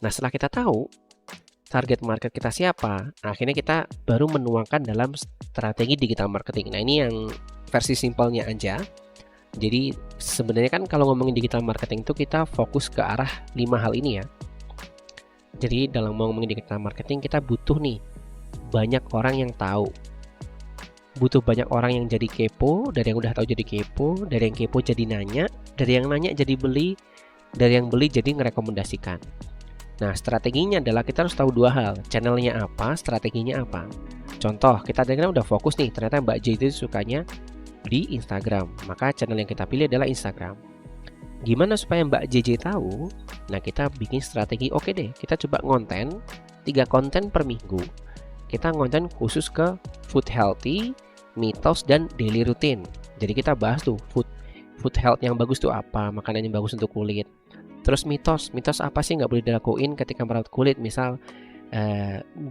Nah, setelah kita tahu target market kita siapa, akhirnya kita baru menuangkan dalam strategi digital marketing. Nah, ini yang versi simpelnya aja. Jadi sebenarnya kan kalau ngomongin digital marketing itu kita fokus ke arah 5 hal ini ya. Jadi dalam mau ngomongin digital marketing kita butuh nih banyak orang yang tahu. Butuh banyak orang yang jadi kepo, dari yang udah tahu jadi kepo, dari yang kepo jadi nanya, dari yang nanya jadi beli, dari yang beli jadi ngerekomendasikan. Nah, strateginya adalah kita harus tahu dua hal, channelnya apa, strateginya apa. Contoh, kita udah fokus nih, ternyata Mbak J itu sukanya di Instagram, maka channel yang kita pilih adalah Instagram. Gimana supaya Mbak JJ tahu? Nah, kita bikin strategi, oke deh, kita coba ngonten 3 konten per minggu. Kita ngonten khusus ke food healthy, mitos, dan daily routine. Jadi kita bahas tuh food health yang bagus tuh apa, makanan yang bagus untuk kulit. Terus mitos apa sih nggak boleh dilakuin ketika merawat kulit? Misal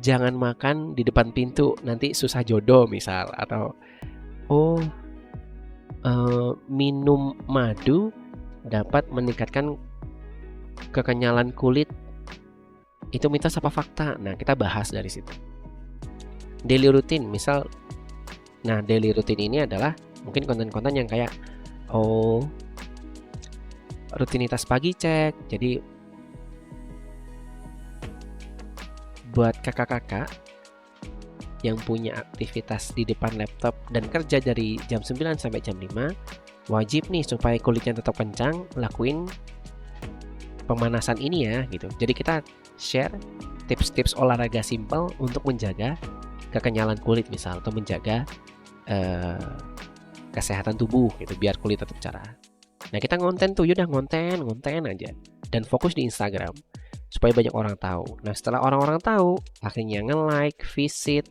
jangan makan di depan pintu, nanti susah jodoh misal. Atau minum madu dapat meningkatkan kekenyalan kulit. Itu mitos apa fakta? Nah, kita bahas dari situ. Daily routine misal. Nah, daily routine ini adalah mungkin konten-konten yang kayak rutinitas pagi cek. Jadi buat kakak-kakak yang punya aktivitas di depan laptop dan kerja dari jam 9 sampai jam 5, wajib nih supaya kulitnya tetap kencang, lakuin pemanasan ini ya gitu. Jadi kita share tips-tips olahraga simpel untuk menjaga kekenyalan kulit misal, atau menjaga kesehatan tubuh gitu biar kulit tetap cerah. Nah, kita ngonten tuh, yaudah ngonten aja dan fokus di Instagram supaya banyak orang tahu. Nah, setelah orang-orang tahu, akhirnya nge-like, visit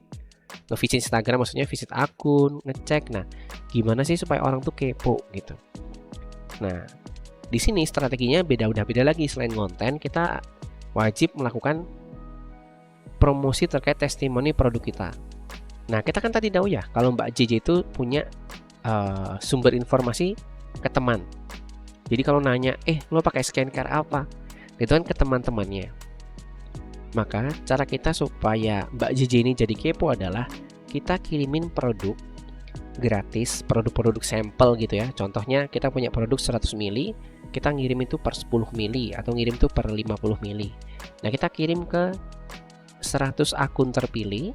Instagram, maksudnya visit akun, ngecek. Nah, gimana sih supaya orang tuh kepo gitu. Nah, di sini strateginya udah beda lagi. Selain konten, kita wajib melakukan promosi terkait testimoni produk kita. Nah, kita kan tadi tahu ya kalau Mbak JJ itu punya sumber informasi ke teman. Jadi kalau nanya, lo pakai skincare apa? Itu kan ke teman-temannya. Maka cara kita supaya Mbak JJ ini jadi kepo adalah kita kirimin produk gratis, produk-produk sampel gitu ya. Contohnya kita punya produk 100 ml, kita ngirim itu per 10 ml atau ngirim itu per 50 ml. Nah, kita kirim ke 100 akun terpilih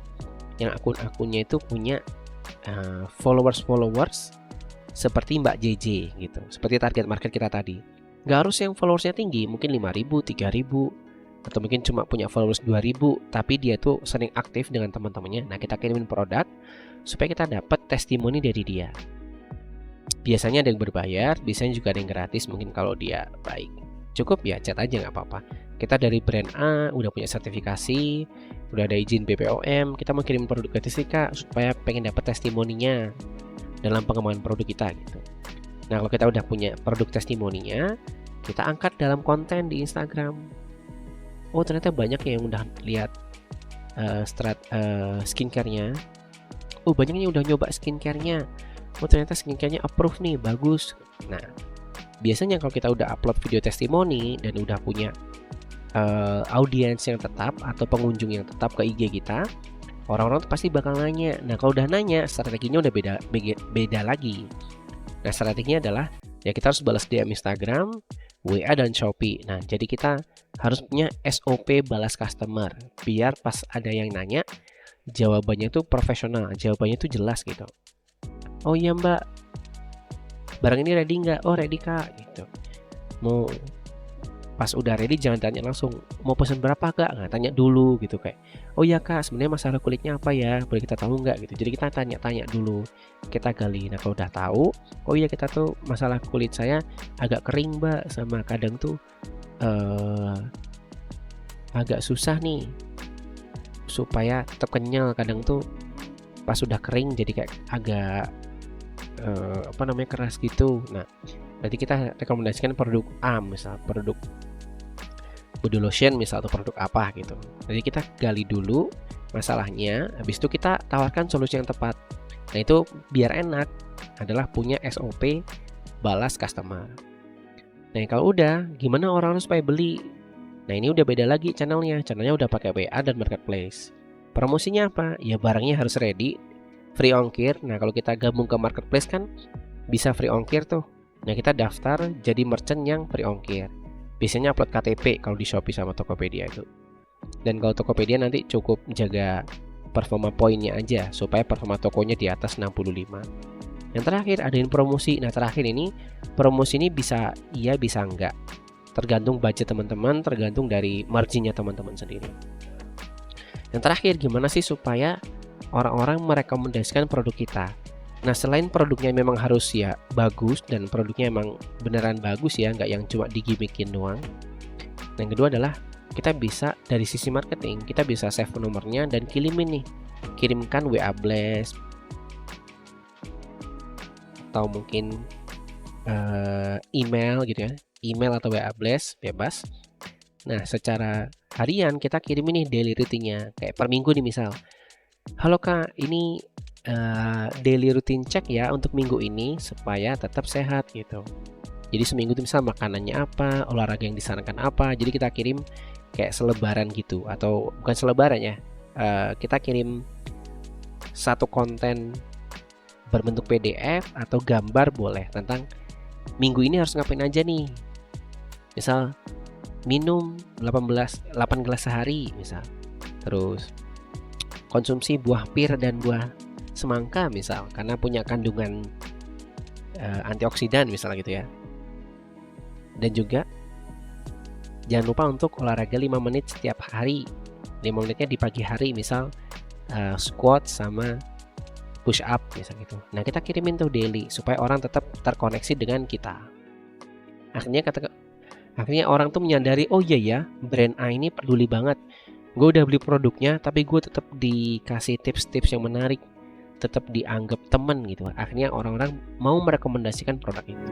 yang akun-akunnya itu punya followers seperti Mbak JJ gitu, seperti target market kita tadi. Gak harus yang followersnya tinggi, mungkin 5.000, 3.000, atau mungkin cuma punya followers 2.000, tapi dia tuh sering aktif dengan teman-temannya. Nah, kita kirimin produk supaya kita dapat testimoni dari dia. Biasanya ada yang berbayar, biasanya juga ada yang gratis mungkin kalau dia baik. Cukup ya chat aja nggak apa-apa. Kita dari brand A, udah punya sertifikasi, udah ada izin BPOM, kita mau kirim produk gratis sih Kak, supaya pengen dapat testimoninya dalam pengembangan produk kita gitu. Nah, kalau kita udah punya produk testimoninya, kita angkat dalam konten di Instagram. Oh, ternyata banyak yang udah lihat skincare-nya. Oh, banyak yang udah nyoba skincare-nya. Oh, ternyata skincare-nya approve nih, bagus. Nah, biasanya kalau kita udah upload video testimoni dan udah punya audiens yang tetap atau pengunjung yang tetap ke IG kita, orang-orang tuh pasti bakal nanya. Nah, kalau udah nanya, strateginya udah beda lagi. Nah, strateginya adalah ya kita harus balas DM Instagram, WA, dan Shopee. Nah, jadi kita harus punya SOP balas customer biar pas ada yang nanya, jawabannya tuh profesional, jawabannya tuh jelas gitu. Oh iya Mbak, barang ini ready nggak? Oh ready Kak gitu. Mau pas udah ready jangan tanya langsung mau pesan berapa Kak, nggak, tanya dulu gitu kayak, oh ya Kak sebenarnya masalah kulitnya apa ya, boleh kita tahu nggak gitu. Jadi kita tanya dulu, kita gali. Nah, kalau udah tahu, oh iya kita tuh masalah kulit saya agak kering Mbak, sama kadang tuh agak susah nih supaya tetap kenyal, kadang tuh pas udah kering jadi kayak agak keras gitu. Nah, berarti kita rekomendasikan produk A, misal produk body lotion misal, atau produk apa gitu. Jadi kita gali dulu masalahnya, habis itu kita tawarkan solusi yang tepat. Nah, itu biar enak adalah punya SOP balas customer. Nah, kalau udah, gimana orang supaya beli? Nah ini udah beda lagi channelnya udah pakai WA dan marketplace. Promosinya apa? Ya barangnya harus ready, free ongkir. Nah kalau kita gabung ke marketplace kan bisa free ongkir tuh. Nah kita daftar jadi merchant yang free ongkir. Biasanya upload KTP kalau di Shopee sama Tokopedia itu. Dan kalau Tokopedia nanti cukup jaga performa poinnya aja supaya performa tokonya di atas 65. Yang terakhir adain promosi. Nah terakhir ini promosi ini bisa iya bisa enggak, tergantung budget teman-teman, tergantung dari marginnya teman-teman sendiri. Yang terakhir, gimana sih supaya orang-orang merekomendasikan produk kita? Nah selain produknya memang harus ya bagus dan produknya emang beneran bagus ya, nggak yang cuma digimikin doang. Yang kedua adalah kita bisa dari sisi marketing, kita bisa save nomornya dan kirimkan WA blast atau mungkin email gitu ya, email atau WA blast bebas. Nah secara harian kita kirim ini daily routine-nya, kayak per minggu nih misal, halo kak, ini daily routine check ya untuk minggu ini supaya tetap sehat gitu. Jadi seminggu itu misal makanannya apa, olahraga yang disarankan apa, jadi kita kirim kayak selebaran gitu, atau bukan selebaran ya, kita kirim satu konten berbentuk PDF atau gambar boleh tentang minggu ini harus ngapain aja nih. Misal minum 8 gelas sehari misal. Terus konsumsi buah pir dan buah semangka misal, karena punya kandungan antioksidan misal gitu ya. Dan juga jangan lupa untuk olahraga 5 menit setiap hari. 5 menitnya di pagi hari, misal squat sama push up misal gitu. Nah kita kirimin tuh daily supaya orang tetap terkoneksi dengan kita. Akhirnya orang tuh menyadari, oh iya ya, brand A ini peduli banget. Gue udah beli produknya tapi gue tetap dikasih tips-tips yang menarik, tetap dianggap teman gitu. Akhirnya orang-orang mau merekomendasikan produk itu.